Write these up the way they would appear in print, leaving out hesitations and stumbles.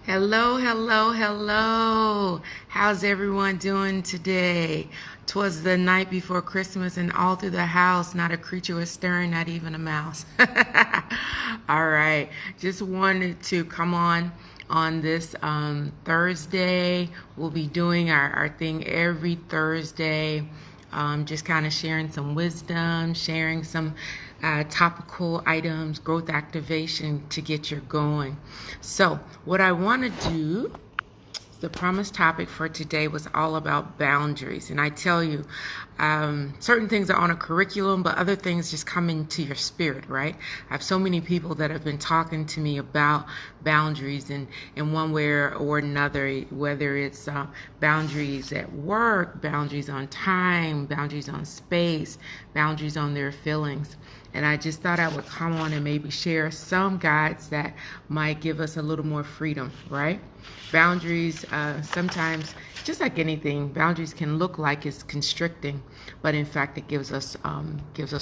Hello, hello, hello. How's everyone doing today? 'Twas the night before Christmas, and all through the house, not a creature was stirring, not even a mouse. All right. Just wanted to come on this Thursday. We'll be doing our thing every Thursday. Just kind of sharing some wisdom, sharing some topical items, growth activation to get you going. So, what I want to do, the promised topic for today was all about boundaries. And I tell you, certain things are on a curriculum, but other things just come into your spirit, right? I have so many people that have been talking to me about boundaries in one way or another, whether it's boundaries at work, boundaries on time, boundaries on space, boundaries on their feelings. And I just thought I would come on and maybe share some guides that might give us a little more freedom, right? Boundaries, sometimes, just like anything, boundaries can look like it's constricting, but in fact, it gives us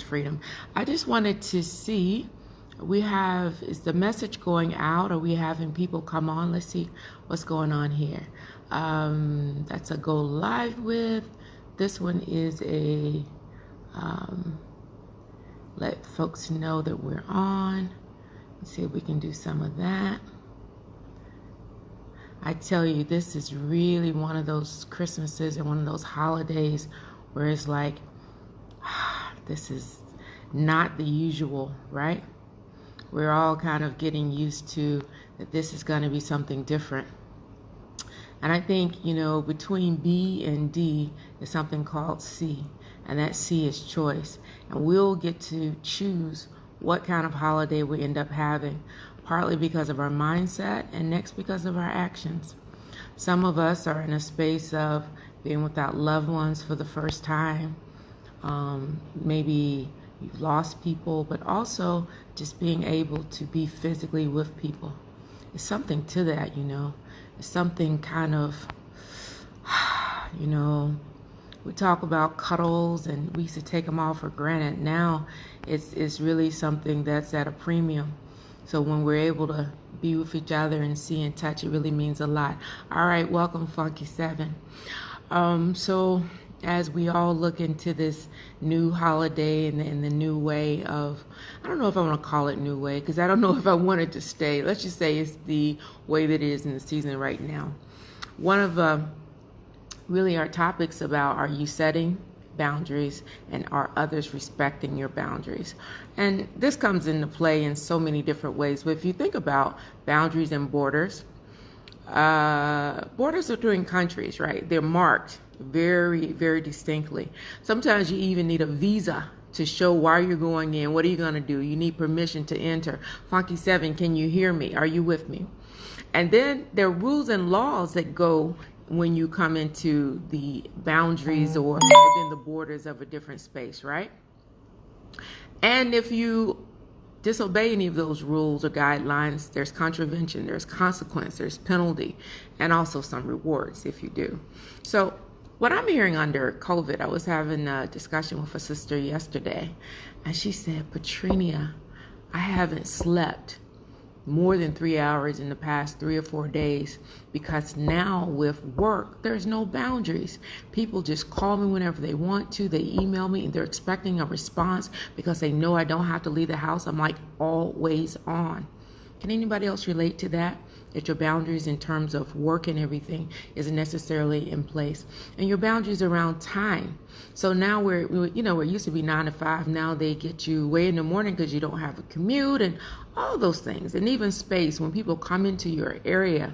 freedom. I just wanted to see, is the message going out? Are we having people come on? Let's see what's going on here. That's a go live with. This one is a let folks know that we're on. Let's see if we can do some of that. I tell you, this is really one of those Christmases and one of those holidays where it's like, this is not the usual, right? We're all kind of getting used to that this is going to be something different. And I think, between B and D is something called C. And that C is choice. And we'll get to choose what kind of holiday we end up having, partly because of our mindset and next because of our actions. Some of us are in a space of being without loved ones for the first time. Maybe you've lost people, but also just being able to be physically with people. It's something to that, It's something kind of, we talk about cuddles and we used to take them all for granted. Now it's really something that's at a premium. So when we're able to be with each other and see and touch, it really means a lot. All right, welcome Funky 7. So as we all look into this new holiday and the new way of, I don't know if I want to call it new way, because I don't know if I want it to stay. Let's just say it's the way that it is in the season right now. One of really our topics about, are you setting boundaries and are others respecting your boundaries? And this comes into play in so many different ways. But if you think about boundaries and borders are between countries, right? They're marked very, very distinctly. Sometimes you even need a visa to show why you're going in. What are you going to do? You need permission to enter. Funky 7, can you hear me? Are you with me? And then there are rules and laws that go when you come into the boundaries or within the borders of a different space, right? And if you disobey any of those rules or guidelines, there's contravention, there's consequence, there's penalty, and also some rewards if you do. So what I'm hearing under COVID, I was having a discussion with a sister yesterday, and she said, Patrenia, I haven't slept more than 3 hours in the past 3 or 4 days because now with work, there's no boundaries. People just call me whenever they want to. They email me and they're expecting a response because they know I don't have to leave the house. I'm like always on. Can anybody else relate to that? That your boundaries in terms of work and everything isn't necessarily in place. And your boundaries around time. So now it used to be 9 to 5. Now they get you way in the morning because you don't have a commute and all those things. And even space, when people come into your area,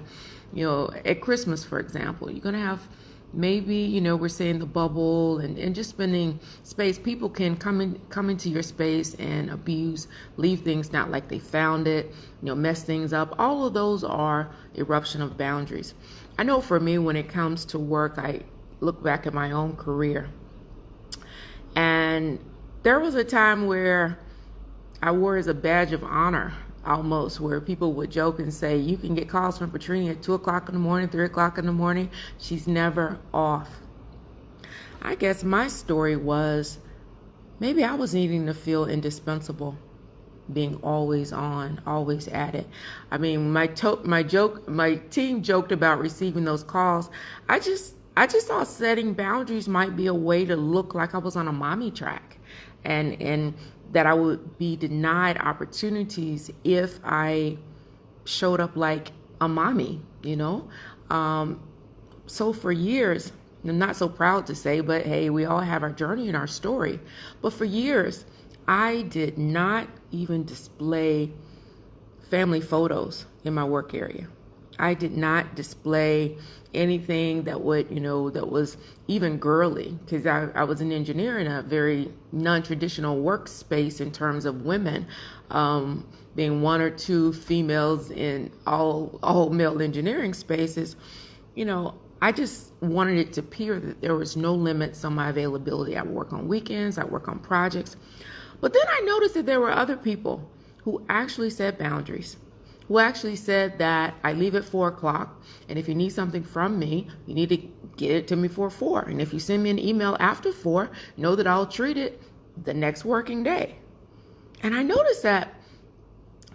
at Christmas, for example, you're going to have maybe, we're saying the bubble and just spending space. People can come into your space and leave things not like they found it, mess things up. All of those are eruption of boundaries. I know for me, when it comes to work, I look back at my own career. And there was a time where I wore as a badge of honor almost, where people would joke and say, you can get calls from Patrenia at 2 o'clock in the morning, 3 o'clock in the morning. She's never off. I guess my story was maybe I was needing to feel indispensable. being always on, always at it. I mean, my team joked about receiving those calls. I just thought setting boundaries might be a way to look like I was on a mommy track, and that I would be denied opportunities if I showed up like a mommy, you know? So for years, I'm not so proud to say, but hey, we all have our journey and our story. But for years, I did not even display family photos in my work area. I did not display anything that would, that was even girly, because I was an engineer in a very non-traditional workspace in terms of women, being one or two females in all male engineering spaces. I just wanted it to appear that there was no limits on my availability. I work on weekends, I work on projects. But then I noticed that there were other people who actually set boundaries, who actually said that I leave at 4 o'clock, and if you need something from me, you need to get it to me before 4. And if you send me an email after 4, know that I'll treat it the next working day. And I noticed that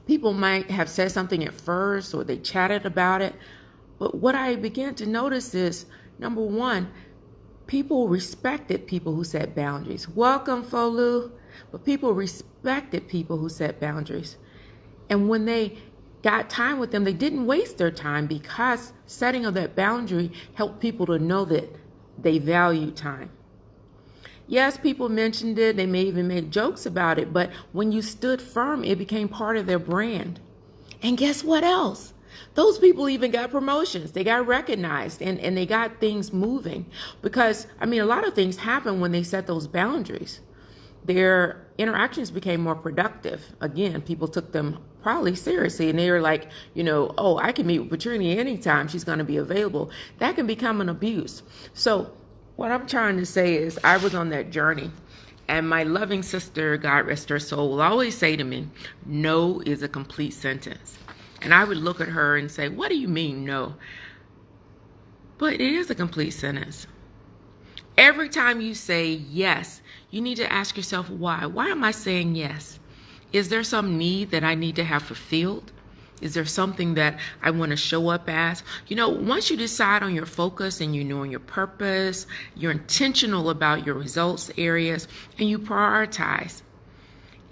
people might have said something at first, or they chatted about it. But what I began to notice is, number one, people respected people who set boundaries. Welcome, Folu. But people respected people who set boundaries. And when they got time with them, they didn't waste their time, because setting of that boundary helped people to know that they value time. Yes, people mentioned it. They may even make jokes about it. But when you stood firm, it became part of their brand. And guess what else? Those people even got promotions. They got recognized, and they got things moving, because, a lot of things happen when they set those boundaries. Their interactions became more productive. Again, people took them probably seriously, and they were like, oh, I can meet with Patrenia anytime. She's going to be available. That can become an abuse. So what I'm trying to say is, I was on that journey, and my loving sister, God rest her soul, will always say to me, no is a complete sentence. And I would look at her and say, what do you mean, no? But it is a complete sentence. Every time you say yes, you need to ask yourself, why? Why am I saying yes? Is there some need that I need to have fulfilled? Is there something that I want to show up as? Once you decide on your focus, and you know your purpose, you're intentional about your results areas, and you prioritize,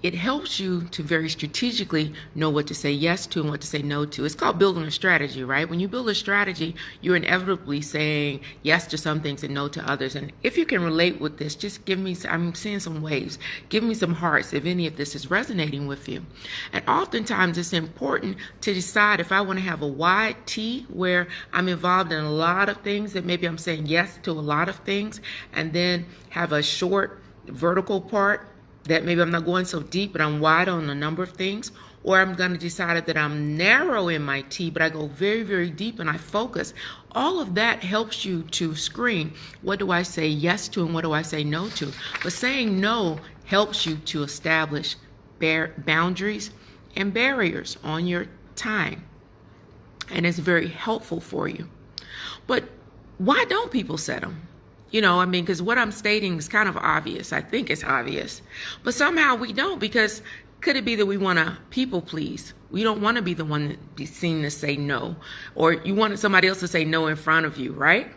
it helps you to very strategically know what to say yes to and what to say no to. It's called building a strategy, right? When you build a strategy, you're inevitably saying yes to some things and no to others. And if you can relate with this, just give me, I'm seeing some waves. Give me some hearts if any of this is resonating with you. And oftentimes it's important to decide if I want to have a wide T, where I'm involved in a lot of things, that maybe I'm saying yes to a lot of things, and then have a short vertical part that maybe I'm not going so deep, but I'm wide on a number of things. Or I'm going to decide that I'm narrow in my T, but I go very, very deep and I focus. All of that helps you to screen, what do I say yes to and what do I say no to? But saying no helps you to establish boundaries and barriers on your time. And it's very helpful for you. But why don't people set them? Because what I'm stating is kind of obvious. I think it's obvious. But somehow we don't, because could it be that we want to people please? We don't want to be the one to be seen to say no. Or you want somebody else to say no in front of you, right?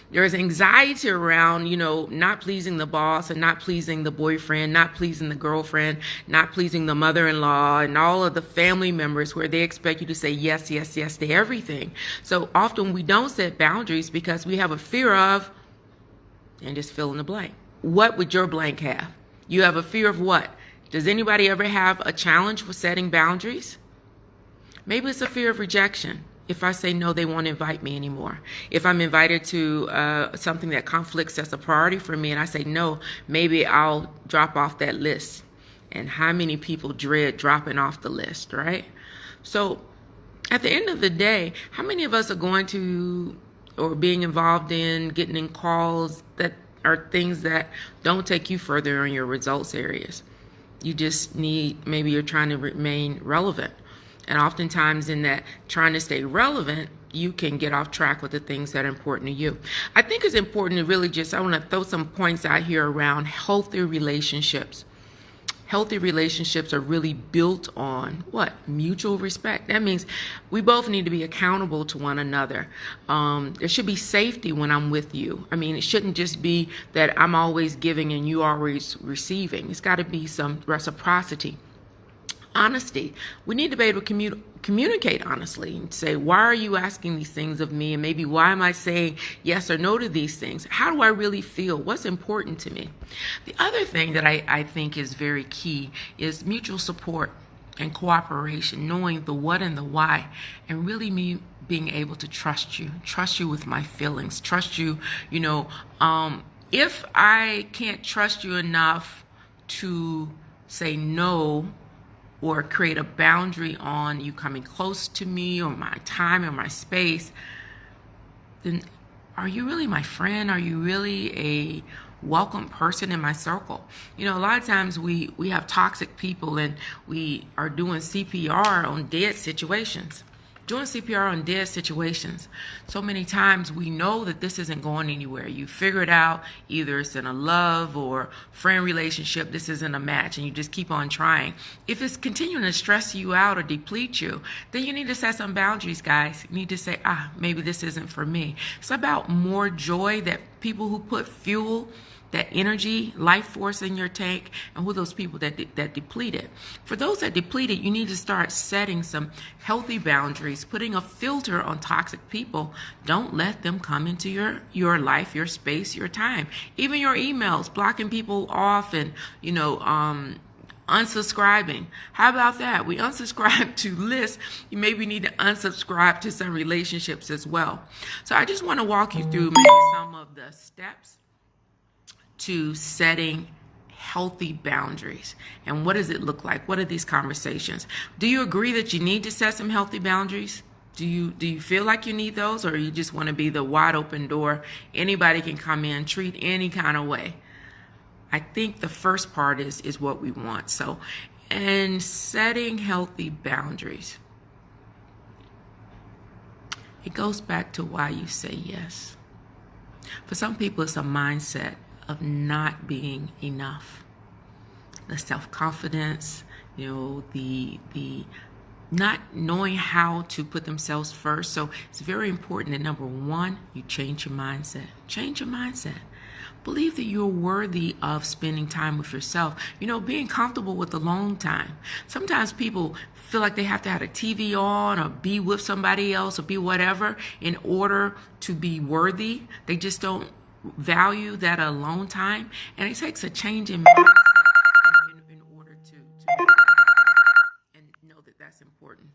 There's anxiety around, not pleasing the boss, and not pleasing the boyfriend, not pleasing the girlfriend, not pleasing the mother-in-law, and all of the family members, where they expect you to say yes, yes, yes to everything. So often we don't set boundaries because we have a fear of, and just fill in the blank. What would your blank have? You have a fear of what? Does anybody ever have a challenge with setting boundaries? Maybe it's a fear of rejection. If I say no, they won't invite me anymore. If I'm invited to something that conflicts as a priority for me, and I say no, maybe I'll drop off that list. And how many people dread dropping off the list, right? So at the end of the day, how many of us are going to, or being involved in, getting in calls that are things that don't take you further in your results areas? You just need, maybe you're trying to remain relevant. And oftentimes in that trying to stay relevant, you can get off track with the things that are important to you. I think it's important to really I want to throw some points out here around healthy relationships. Healthy relationships are really built on what? Mutual respect. That means we both need to be accountable to one another. There should be safety when I'm with you. I mean, it shouldn't just be that I'm always giving and you always receiving. It's got to be some reciprocity. Honesty. We need to be able to communicate honestly and say, why are you asking these things of me? And maybe why am I saying yes or no to these things? How do I really feel? What's important to me? The other thing that I think is very key is mutual support and cooperation, knowing the what and the why, and really me being able to trust you with my feelings, trust you, if I can't trust you enough to say no, or create a boundary on you coming close to me or my time or my space, then are you really my friend? Are you really a welcome person in my circle? A lot of times we have toxic people and we are doing CPR on dead situations. So many times we know that this isn't going anywhere. You figure it out, either it's in a love or friend relationship, this isn't a match, and you just keep on trying. If it's continuing to stress you out or deplete you, then you need to set some boundaries, guys. You need to say, maybe this isn't for me. It's about more joy, that people who put fuel, that energy, life force in your tank, and who are those people that deplete it. For those that deplete it, you need to start setting some healthy boundaries, putting a filter on toxic people. Don't let them come into your life, your space, your time. Even your emails, blocking people off and, unsubscribing. How about that? We unsubscribe to lists. You maybe need to unsubscribe to some relationships as well. So I just want to walk you through maybe some of the steps to setting healthy boundaries. And what does it look like? What are these conversations? Do you agree that you need to set some healthy boundaries? Do you feel like you need those, or you just want to be the wide open door? Anybody can come in, treat any kind of way. I think the first part is what we want. So, and setting healthy boundaries, it goes back to why you say yes. For some people, it's a mindset of not being enough. The self-confidence, the not knowing how to put themselves first. So it's very important that number one, you change your mindset. Change your mindset. Believe that you're worthy of spending time with yourself. Being comfortable with alone time. Sometimes people feel like they have to have a TV on or be with somebody else or be whatever in order to be worthy. They just don't value that alone time, and it takes a change in mindset in order to and know that that's important.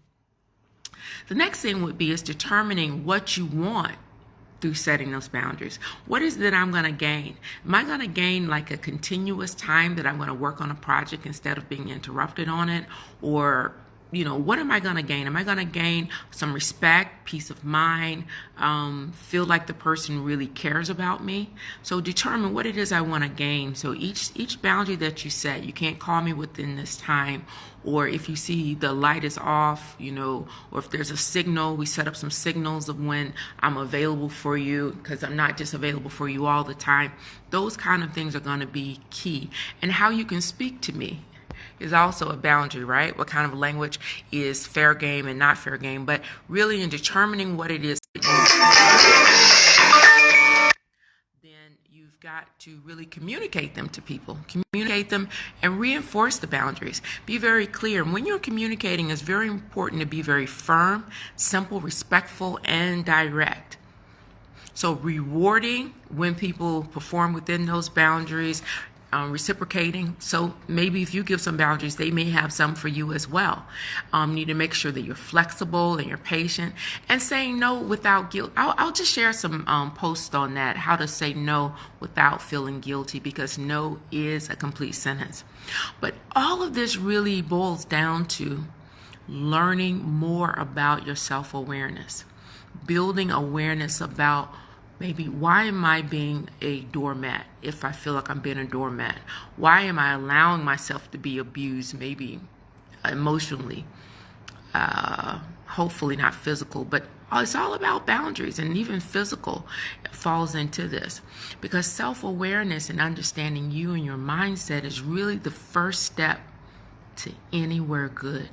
The next thing would be is determining what you want through setting those boundaries. What is it that I'm going to gain? Am I going to gain like a continuous time that I'm going to work on a project instead of being interrupted on it? Or what am I going to gain? Am I going to gain some respect, peace of mind, feel like the person really cares about me? So determine what it is I want to gain. So each boundary that you set, you can't call me within this time, or if you see the light is off, or if there's a signal, we set up some signals of when I'm available for you, because I'm not just available for you all the time. Those kind of things are going to be key. And how you can speak to me is also a boundary, right? What kind of language is fair game and not fair game? But really in determining what it is, then you've got to really communicate them to people. Communicate them and reinforce the boundaries. Be very clear. And when you're communicating, it's very important to be very firm, simple, respectful, and direct. So rewarding when people perform within those boundaries, reciprocating. So maybe if you give some boundaries, they may have some for you as well. You need to make sure that you're flexible and you're patient, and saying no without guilt. I'll just share some posts on that, how to say no without feeling guilty, because no is a complete sentence. But all of this really boils down to learning more about your self-awareness, building awareness about maybe why am I being a doormat if I feel like I'm being a doormat? Why am I allowing myself to be abused, maybe emotionally, hopefully not physical, but it's all about boundaries, and even physical falls into this, because self-awareness and understanding you and your mindset is really the first step to anywhere good.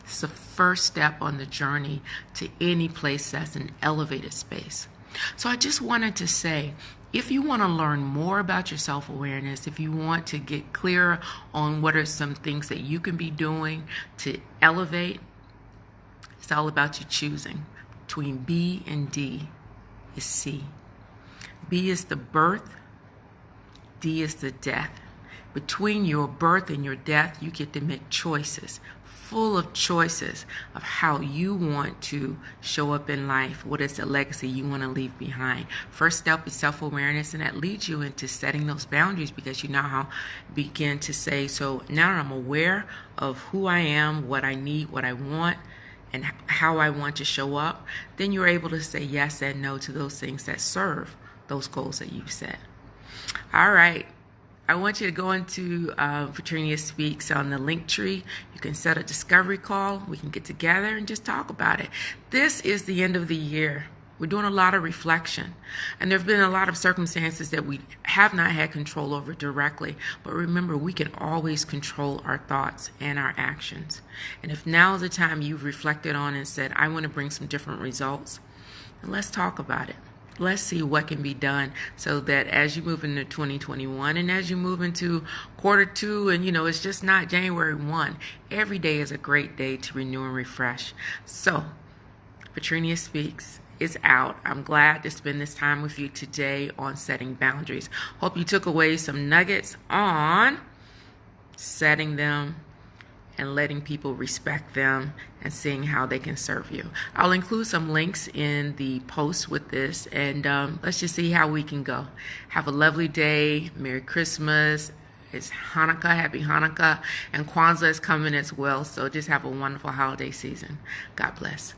It's the first step on the journey to any place that's an elevated space. So I just wanted to say, if you want to learn more about your self-awareness, if you want to get clearer on what are some things that you can be doing to elevate, it's all about you choosing. Between B and D is C. B is the birth, D is the death. Between your birth and your death, you get to make choices, full of choices of how you want to show up in life. What is the legacy you want to leave behind? First step is self-awareness, and that leads you into setting those boundaries, because you now begin to say, so now I'm aware of who I am, what I need, what I want, and how I want to show up. Then you're able to say yes and no to those things that serve those goals that you set. All right. I want you to go into Patrenia Speaks on the link tree. You can set a discovery call. We can get together and just talk about it. This is the end of the year. We're doing a lot of reflection, and there have been a lot of circumstances that we have not had control over directly. But remember, we can always control our thoughts and our actions. And if now is the time you've reflected on and said, I want to bring some different results, then let's talk about it. Let's see what can be done, so that as you move into 2021 and as you move into quarter two, and it's just not January 1, every day is a great day to renew and refresh. So Patrenia Speaks is out. I'm glad to spend this time with you today on setting boundaries. Hope you took away some nuggets on setting them and letting people respect them and seeing how they can serve you. I'll include some links in the post with this, and let's just see how we can go. Have a lovely day. Merry Christmas. It's Hanukkah. Happy Hanukkah. And Kwanzaa is coming as well, so just have a wonderful holiday season. God bless.